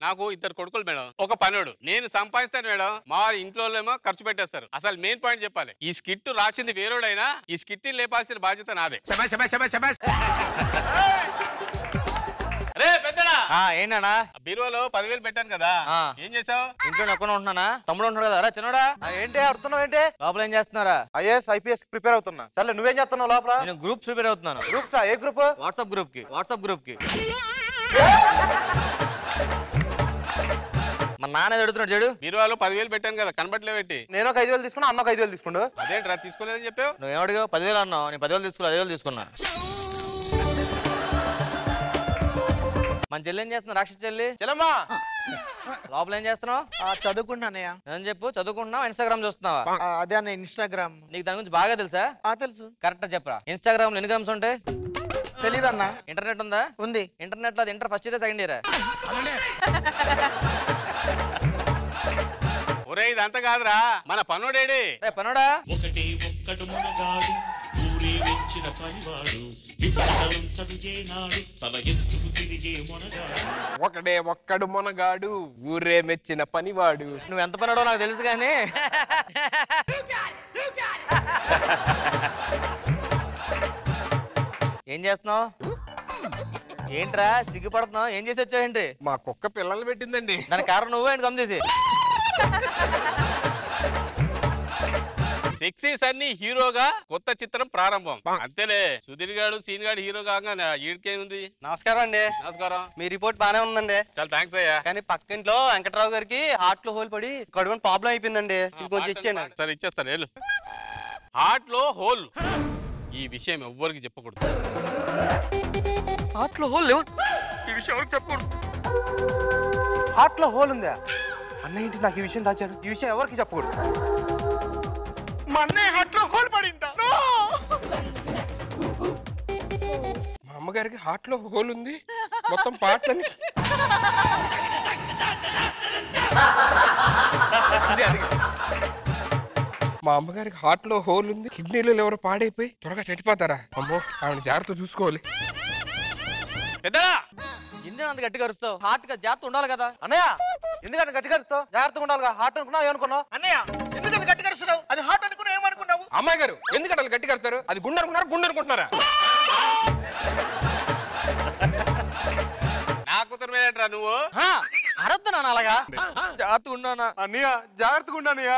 నాకు ఇద్దరు కొడుకులు మేడం, ఒక పనుడు. నేను సంపాదిస్తాను మేడం, మా ఇంట్లో ఖర్చు పెట్టేస్తారు. అసలు మెయిన్ పాయింట్ చెప్పాలి, ఈ స్కిట్ రాసింది వేరేడైనా ఈ స్కిట్ లేపాల్సిన బాధ్యత నాదే. అరే పెద్దడా, ఏంటన్నా బీరువాలో 10,000 పెట్టాను కదా, ఏం చేసావు? ఇంట్లో ఒక్కనే ఉంటున్నానా? తమ్ముడు ఉంటున్నాడు కదా. అరే చిన్నడా, ఏంటి అడుగుతున్నావు? ఏంటి లోపల ఏం చేస్తున్నారా? ఐఏఎస్ ఐపీఎస్ ప్రిపేర్ అవుతున్నా. సరే నువ్వేం చేస్తున్నావు లోపల? నేను గ్రూప్స్ ప్రిపేర్ అవుతున్నాను. గ్రూప్స్? ఏ గ్రూప్? వాట్సాప్ గ్రూప్ కి. మా నాన్న అడుగుతున్నాడు చెడు. బీరువాలో 10,000 పెట్టాను కదా, కనబట్లే పెట్టి. నేను ఒక 5,000 తీసుకున్నా, అన్న ఒక 5,000 తీసుకుండు. అదేంట్రా తీసుకోలేదని చెప్పావు? నువ్వు ఏమడిగా 10,000 అన్నావు, నేను 10,000 తీసుకోవాలి, 5,000 తీసుకున్నా. మన చెల్లి ఏం చేస్తున్నా? రాక్షస చెల్లి చెల్లమ్మా లోపల ఏం చేస్తున్నావు? చదువుకుంటున్నానయ్యా. నేను చెప్పు. చదువుకుంటున్నావు? ఇన్స్టాగ్రామ్ చూస్తున్నావా? అదే అన్న ఇన్స్టాగ్రామ్. నీకు దాని గురించి బాగా తెలుసా? తెలుసు. కరెక్ట్ చెప్పరా. ఇన్స్టాగ్రామ్ లో ఎన్ని గ్రామ్స్ ఉంటాయి? తెలీదన్నా. ఇంటర్నెట్ ఉందా? ఉంది. ఇంటర్నెట్ లో అది inter first year second year? ఒరే ఇదంతా కాదురా, మన పనుడేడి. పనుడా ఒకటే ఒక్కడు మునగాడు, ఊరే వచ్చిన పనివాడు, విపణం చదివేనాడు, తల ఎత్తుకు తిరిగే మునగాడు. ఒకడే ఒక్కడు మునగాడు, ఊరే మెచ్చిన పనివాడు. నువ్వు ఎంత పన్నాడో నాకు తెలుసు కానీ ఏం చేస్తున్నావు? ఏంట్రా సిగ్గుపడుతున్నావు? ఏం చేసి వచ్చావేంటి? మా కుక్క పిల్లలు పెట్టిందండి. దాని కారణం నువ్వేంటి? కమ్ చేసి సెక్సీస్ అన్ని హీరోగా కొత్త చిత్రం ప్రారంభం. అంతేలే, సుధీర్ గాడు సీన్ గాడు హీరో కాగా ఈడికేముంది. నమస్కారం అండి. నమస్కారం. మీ రిపోర్ట్ బానే ఉందండి. చాలా థ్యాంక్స్ అయ్యా. కానీ పక్కింట్లో వెంకట్రావు గారికి హార్ట్ లో హోల్ పడి కడుపుని ప్రాబ్లం అయిపోయిందండి. కొంచెం ఇచ్చాను. సరే ఇచ్చేస్తాను. వెళ్ళు. హార్ట్ లో హోల్, ఈ విషయం ఎవ్వరికి చెప్పకూడదు. హార్ట్ లో హోల్ ఈ విషయం ఎవరికి చెప్పకూడదు. హార్ట్ లో హోల్ ఉందా? అన్న ఏంటి నాకు ఈ విషయం దాచారు? ఈ విషయం ఎవరికి చెప్పకూడదు. మా అన్నయ్య హార్ట్ లో హోల్ పడిందా? మా అమ్మగారికి హార్ట్ లో హోల్ ఉంది. మొత్తం పాటలని మా అమ్మగారికి హార్ట్ లో హోల్ ఉంది. కిడ్నీలో ఎవరో పాడైపోయి త్వరగా చనిపోతారా? అమ్మో, ఆవిడ జాగ్రత్త చూసుకోవాలి. పెద్దడా ఎందుకు అంత గట్టిగా అరుస్తావు? హార్ట్ గా జాగ్రత్త ఉండాలి కదా. అన్నయ్య ఎందుకంటే గట్టిగా అరుస్తావు? జాగ్రత్తగా ఉండాలిగా. హార్ట్ అనుకున్నావు ఏమనుకున్నావు? అన్నయ్య ఎందుకంత గట్టిగా అరుస్తున్నావు? అది హార్ట్ అనుకున్నావు ఏమనుకున్నావు? అమ్మాయి గారు ఎందుకంటే వాళ్ళు గట్టిగా అరుస్తారు? అది గుండె అనుకుంటున్నారా? నా కూతురు మీదేంట్రా నువ్వు? అరద్దు నాన్న అలాగా. జాగ్రత్తగా ఉన్నానా? అన్నయ్య జాగ్రత్తగా ఉండన్నయ్య.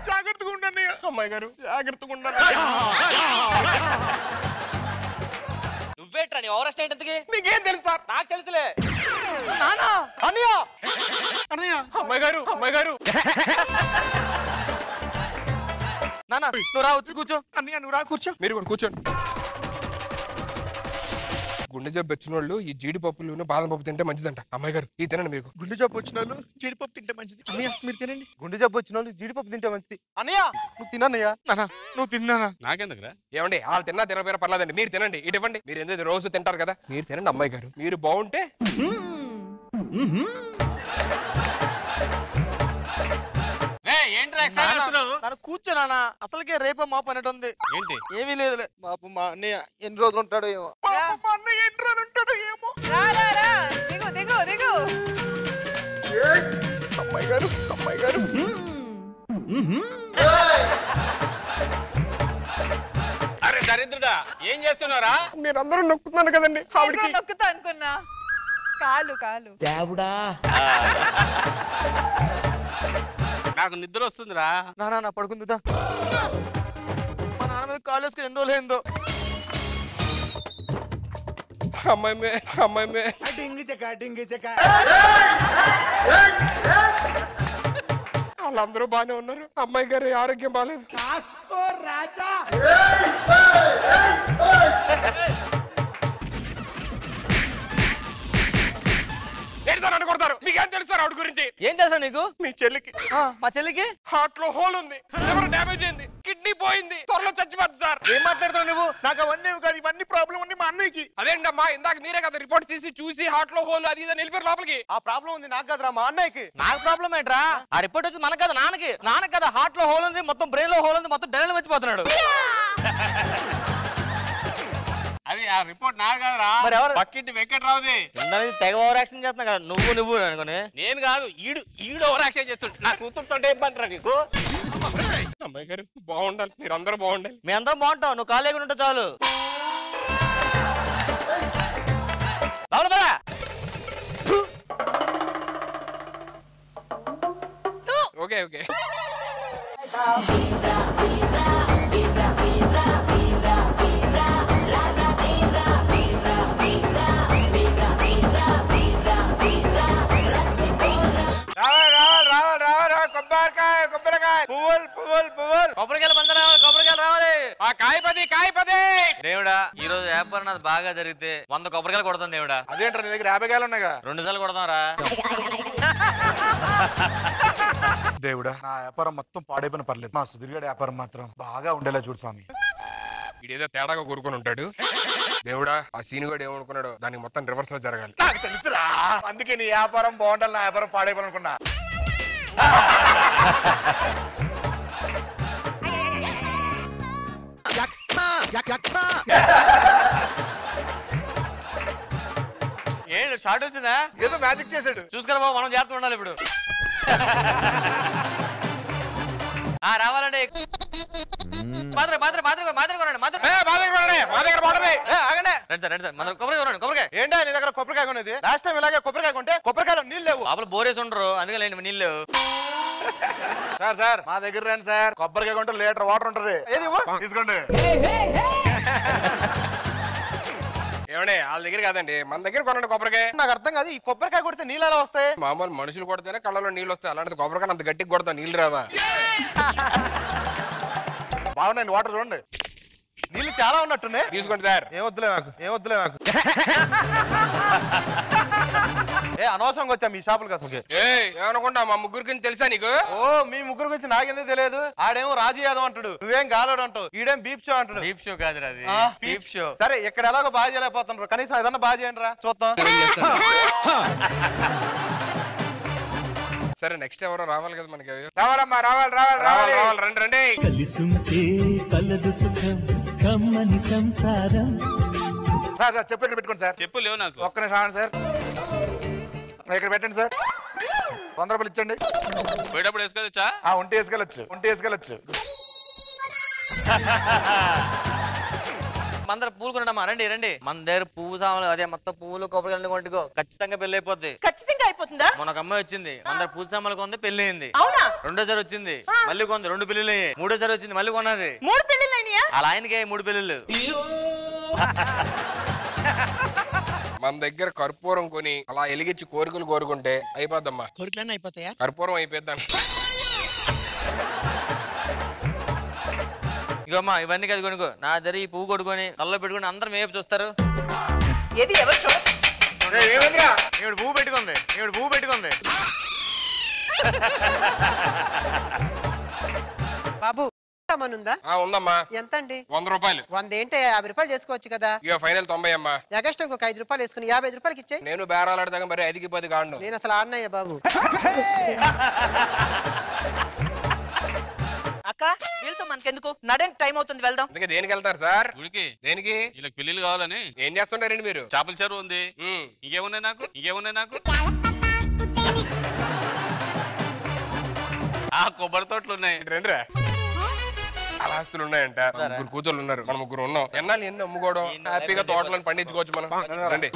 జాగ్రత్తగా ఉండండి అమ్మాయి గారు, జాగ్రత్తగా ఉండండి. నువ్వేట్రా నీ ఓవర్ స్టేట్ ఎంతకి? మీకేం తెలుసు సార్? నాకు తెలుసులే. నానా అన్నయ్య అన్నయ్య, అమ్మాయి గారు, అమ్మాయి గారు. నాన్న నువ్వు రా, వచ్చి కూర్చో. అన్నయ్య నువ్వు రా కూర్చో. మీరు కూడా కూర్చోండి. గుండె జబ్బు వచ్చిన వాళ్ళు ఈ జీడిపప్పులు బాదం పప్పు తింటే మంచిదంట. అమ్మాయి గారు ఈ తినండి. మీకు గుండె జబ్బు వచ్చిన వాళ్ళు జీడిపప్పు తింటే మంచిది. అన్నయ్య మీరు తినండి. గుండె జబ్బు వచ్చిన వాళ్ళు జీడిపప్పు తింటే మంచిది. అన్నయ్య నువ్వు తినన్నయ్య. నాన్న నువ్వు తిన్నానా? నాకెందుకురా? ఏమండి, వాళ్ళు తిన్నా తినకపోయినా పర్లేదండి, మీరు తినండి. ఇటు ఇవ్వండి. మీరు ఎందుకు రోజు తింటారు కదా, మీరు తినండి. అమ్మాయి గారు మీరు బాగుంటే కూర్చోనా? అసలుకే రేపే మా పని ఉంది. ఏంటి? ఏమీ లేదులే. పాపం మా అన్నయ్య ఎన్ని రోజులు ఉంటాడో ఏమో. మా అన్నయ్య ఎన్ని రోజులు ఉంటాడో ఏమో. దిగు దిగు దిగు. అమ్మాయి గారు, అమ్మాయి గారు. అరే దరిద్రుడా, ఏం చేస్తున్నారా? మీరందరూ నొక్కుతున్నారు కదండి ఆవిడకి. నొక్కుతా అనుకున్నా. కాలు కాలు. నాకు నిద్ర వస్తుందిరా. నా పడుకుందా? మా నాన్న మీద కాలు వేసుకుని ఎన్ని రోజులు అయిందో. అమ్మాయి వాళ్ళందరూ బాగానే ఉన్నారు. అమ్మాయి గారి ఆరోగ్యం బాగాలేదు. కొడతారు. మీకేం తెలుసు ఆవిడ గురించి? ఏం తెలుసా నీకు? మీ చెల్లికి, మా చెల్లికి హార్ట్ లో హోల్ ఉంది, లివర్ డ్యామేజ్ అయింది, కిడ్నీ పోయింది, త్వరలో చచ్చిపోద్ది సార్. ఏం మాట్లాడుతావు నువ్వు? నాకు అవన్నీ కాదు, ఇవన్నీ ప్రాబ్లం ఉంది మా అన్నయ్యకి. అదేంటమ్మా, ఇందాక మీరే కదా రిపోర్ట్ తీసి చూసి హార్ట్ లో హోల్ అది ఇది వెళ్ళిపోయారు లోపలికి. ఆ ప్రాబ్లం ఉంది నాకు కదరా, మా అన్నయ్యకి. నాకు ప్రాబ్లం ఏంట్రా? ఆ రిపోర్ట్ వచ్చి మనకు కదా, నాన్నకి కదా. హార్ట్ లో హోల్ ఉంది, మొత్తం బ్రెయిన్ లో హోల్ ఉంది, మొత్తం డైన్ మర్చిపోతున్నాడు. అది ఆ రిపోర్ట్ నాది కాదురా. మరి ఎవరు? పక్కింటి వెంకట్రావుది. తెగ ఓవర్ యాక్షన్ చేస్తున్నా కదా నువ్వు అనుకుని. నేను కాదు, ఈడు ఓవర్ యాక్షన్ చేస్తుండు. నా కూతురుతో ఏం పనిరా నీకు? అమ్మాయి గారు బాగుండాలి, మీరు అందరూ బాగుండాలి. మీ అందరం బాగుంటావు, నువ్వు ఖాళీ లేకుండా చాలు. Okay okay. కొబ్బరికాయలు రావాలి. కాయపది దేవుడా, ఈ రోజు వ్యాపారం నాది బాగా జరిగితే 100 కొబ్బరికాయలు కొడతాను దేవుడా. అదేంటారు నీ దగ్గర 50 కాయలు ఉన్నాయిగా. 2 సార్లు కొడతాం రా. దేవుడా, నా వ్యాపారం మొత్తం పాడైపోయిన పర్లేదు, మా సుధీర్గడ వ్యాపారం మాత్రం బాగా ఉండేలా చూడు స్వామి. ఇదేదో తేడాగా కోరుకొని ఉంటాడు. దేవుడా, ఆ సీనుగాడు ఏమనుకున్నాడో దానికి మొత్తం రివర్స్ లో జరగాలి. నాకు తెలుసురా, అందుకే నీ వ్యాపారం బాగుండాలి, నా వ్యాపారం పాడైపోవాలనుకున్నా. ఏంటి షార్ట్ వచ్చిందా? ఏదో మ్యాజిక్ చేశాడు. చూసుకురా బాబు, మనం జాగ్రత్త ఉండాలి ఇప్పుడు. రావాలండి. కొబ్బరికాయ ఏంటా నీ దగ్గర కొబ్బరికాయ కొనేది? లాస్ట్ టైం ఇలాగే కొబ్బరికాయ కొంటే కొబ్బరికాయలో నీళ్ళు లేవు. లోపల బోరేసి ఉండరు, అందుకే లేండి నీళ్ళు లేవు. సార్ మా దగ్గర రండి సార్, కొబ్బరికాయ కొంటే లీటర్ వాటర్ ఉంటది, ఏది తీసుకోండి. ఏమండి, వాళ్ళ దగ్గర కాదండి, మన దగ్గర కొనండి కొబ్బరికాయ. నాకు అర్థం కాదు, ఈ కొబ్బరికాయ కొడితే నీళ్ళు ఎలా వస్తాయి? మామూలు మనుషులు కొడితేనే కళ్ళలో నీళ్ళు వస్తాయి, అలాంటి కొబ్బరికాయ అంత గట్టిగా కొడతా నీళ్ళు రావా? బాగున్నాయండి వాటర్, చూడండి నీళ్ళు చాలా ఉన్నట్టున్నాయి. తీసుకోండి సార్. ఏమొద్దులే నాకు. అనవసరంగా వచ్చా మీ షాపుల కోసం. ఏమనుకుంటా, మా ముగ్గురికి తెలుసా నీకు? ఓ, మీ ముగ్గురు గురించి నాకెందుకు తెలియదు? ఆడేమో రాజు యాదవ్ అంటాడు, నువ్వేం గాలోడు అంటావు, ఈడేం బీప్ షో అంటాడు. బీప్ షో కాదు అది, బీప్ షో. సరే, ఇక్కడ ఎలాగో బాగా చేయలేకపోతున్నారు, కనీసం ఏదన్నా బాగా చేయండి రా చూద్దాం. సరే, నెక్స్ట్ ఎవరో రావాలి కదా మనకి. రావాలమ్మా, రావాలి. రండి రండి. సార్ చెప్పు, ఇక్కడ పెట్టుకోండి సార్. చెప్పు లేవు నాకు. ఒక్క నిమిషం సార్, ఇక్కడ పెట్టండి సార్. 100 రూపాయలు ఇచ్చండి. పోయేటప్పుడు వేసుకోవచ్చా? ఒంటి వేసుకెళ్ళొచ్చు. మన దగ్గర పూలు కొనడమ్మా, రండి. మన దగ్గర పువ్వు సామాన్లు, అదే మొత్తం పువ్వులు కొబ్బరికాయలు కొంటుకో, ఖచ్చితంగా పెళ్లి అయిపోద్ది. ఖచ్చితంగా అయిపోతుందా? మొన్న ఒక అమ్మాయి వచ్చింది, మన దగ్గర పూజ సామాన్లు కొంది, పెళ్లి అయింది. అవునా? రెండోసారి వచ్చింది, మళ్ళీ కొంది, 2 పెళ్లిళ్ళు అయ్యాయి. మూడోసారి వచ్చింది, మళ్ళీ కొన్నది. 3 పెళ్లిళ్ళు అయినాయా? అలా ఆయనకి 3 పెళ్లిళ్ళు. మన దగ్గర కర్పూరం కొని అలా ఎలిగించి కోరికలు కోరుకుంటే అయిపోద్దమ్మా. కోరికలన్నీ అయిపోతాయా? కర్పూరం అయిపోద్దాం. ఇగమ్మా, ఇవన్నీ కదా కొనుక్కో. నా దగ్గర ఈ పువ్వు కొడుకొని కళ్ళలో పెట్టుకుని అందరం మేపు చూస్తారు. ఏది ఎవరు ఈవిడ పువ్వు పెట్టుకుంది. బాబు ఉందా? ఉందమ్మా. ఎంత అండి? 100 రూపాయలు. 100 ఏంటి, 50 రూపాయలు చేసుకోవచ్చు కదా? ఇక ఫైనల్ 90 అమ్మా. ఎగస్ట్ ఇంకొక 5 రూపాయలు వేసుకుని 55 రూపాయలకి ఇచ్చే. నేను బేరాలాడదాకా మరి 5కి 10 కాండు. నేను అసలు ఆడినాయ్యా బాబు. అక్క, వీళ్ళతో మనకెందుకు? నడండి, టైం అవుతుంది, వెళ్దాం. అందుకే దేనికి వెళ్తారు సార్? గుడికి. దేనికి? వీళ్ళకి పెళ్లిళ్ళు కావాలని. ఏం చేస్తుంటారండి మీరు? చేపల చెరువు ఉంది. ఇంకేమున్నాయి నాకు? కొబ్బరి తోటలు ఉన్నాయి. రండిరా. అలా ఆస్తులు ఉన్నాయంట, 3 కూతుర్లు ఉన్నారు, మన 3 ఉన్నాం. ఎన్నాళ్ళు ఎన్ని అమ్ముకోవడం, హ్యాపీగా తోటలను పండించుకోవచ్చు మనం. రండి.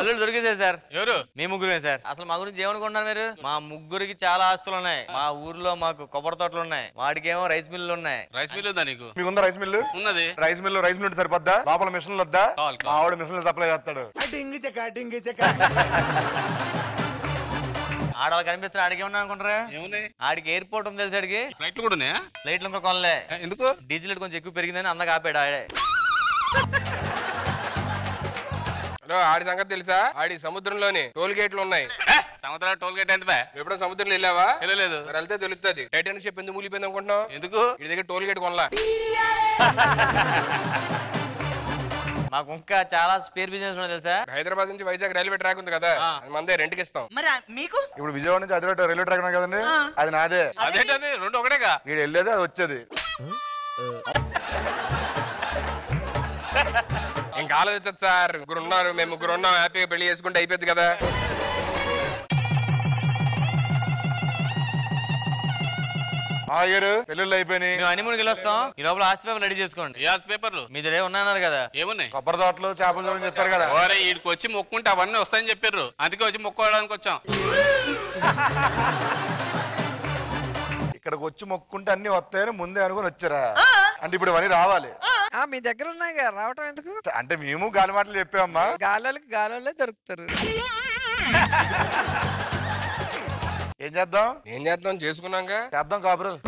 అల్లుడు దొరికేసారు సార్. ఎవరు? మీ ముగ్గురే సార్. అసలు మా గురించి ఏమనుకుంటున్నారు మీరు? మా ముగ్గురికి చాలా ఆస్తులు ఉన్నాయి. మా ఊర్లో మాకు కొబ్బరి తోటలు ఉన్నాయి, వాడికేమో రైస్ మిల్లు ఉన్నాయి. రైస్ మిల్ ఉందా నీకు? మీకుందా రైస్ మిల్లు? ఉన్నది. రైస్ మిల్లు సరిపోద్దా? లోపల మిషన్లు వద్దా? ఆవిడ మిషన్లు సప్లై చేస్తాడు. ఆడవాళ్ళు కనిపిస్తారు. ఆడికి ఏమన్నా అనుకుంటారా? ఏమున్నాయి? ఆడికి ఎయిర్పోర్ట్ ఉంది తెలుసు. ఆడికి ఫ్లైట్లు కూడా ఉన్నాయా? ఫ్లైట్లు ఇంకా కొనలే. ఎందుకు? డీజిల్ రేట్ కొంచెం ఎక్కువ పెరిగిందని అందగా ఆపాడు ఆడే. హలో, ఆడి సంగతి తెలుసా? ఆడి సముద్రంలోని టోల్ గేట్లు ఉన్నాయి. సముద్రం టోల్ గేట్ ఎంత? ఎప్పుడో సముద్రంలో వెళ్ళావా? వెళ్ళలేదు. మరి వెళ్తే తెలుస్తుంది. టైటానిక్ షిప్ ఎందుకు మూలిపోయింది అనుకుంటున్నావు? ఎందుకు? వీడి దగ్గర టోల్ గేట్ కొనలా. మాకు ఇంకా చాలా స్పేర్ బిజినెస్ ఉన్నాయి తెలుసా? హైదరాబాద్ నుంచి వైజాగ్ రైల్వే ట్రాక్ ఉంది కదా, అది మందే రెంట్కి ఇస్తాం. మరి మీకు ఇప్పుడు విజయవాడ నుంచి హైదరాబాద్ రైల్వే ట్రాక్ కదండి, అది నాదే. అదేంటది? 2 ఒకటేగా. వీడు వెళ్ళేది, అది వచ్చేది. ఇంకా ఆలోచించదు సార్. ముగ్గురు ఉన్నారు, మేము ముగ్గురు ఉన్నాం, హ్యాపీగా పెళ్లి చేసుకుంటే అయిపోద్ది కదా. ఆగారు, పెళ్ళిళ్ళు అయిపోయినాయి. మేము హనీమూన్కి వెళ్ళొస్తాం. ఈ లోపల ఆస్తి పేపర్ రెడీ చేసుకోండి. ఏ ఆస్తి పేపర్లు? మీ దగ్గర ఉన్నాయన్నారు కదా. ఏమున్నాయి? కొబ్బరి తోటలు, చేపల దూరం చేస్తారు కదా. ఓరే వీడికి వచ్చి మొక్కుంటే అవన్నీ వస్తాయని చెప్పారు, అందుకే వచ్చి మొక్కోవడానికి వచ్చాం. ఇక్కడికి వచ్చి మొక్కుంటే అన్ని వస్తాయని ముందే అనుకుని వచ్చారా? అంటే ఇప్పుడు ఇవన్నీ రావాలి. మీ దగ్గర ఉన్నాయి కదా, రావటం ఎందుకు? అంటే మేము గాలి మాటలు చెప్పామమ్మా. గాలోళ్ళకి గాలోళ్ళే దొరుకుతారు. ఏం చేద్దాం? ఏం చేద్దాం? చేసుకున్నాక చేద్దాం కాపురాలు.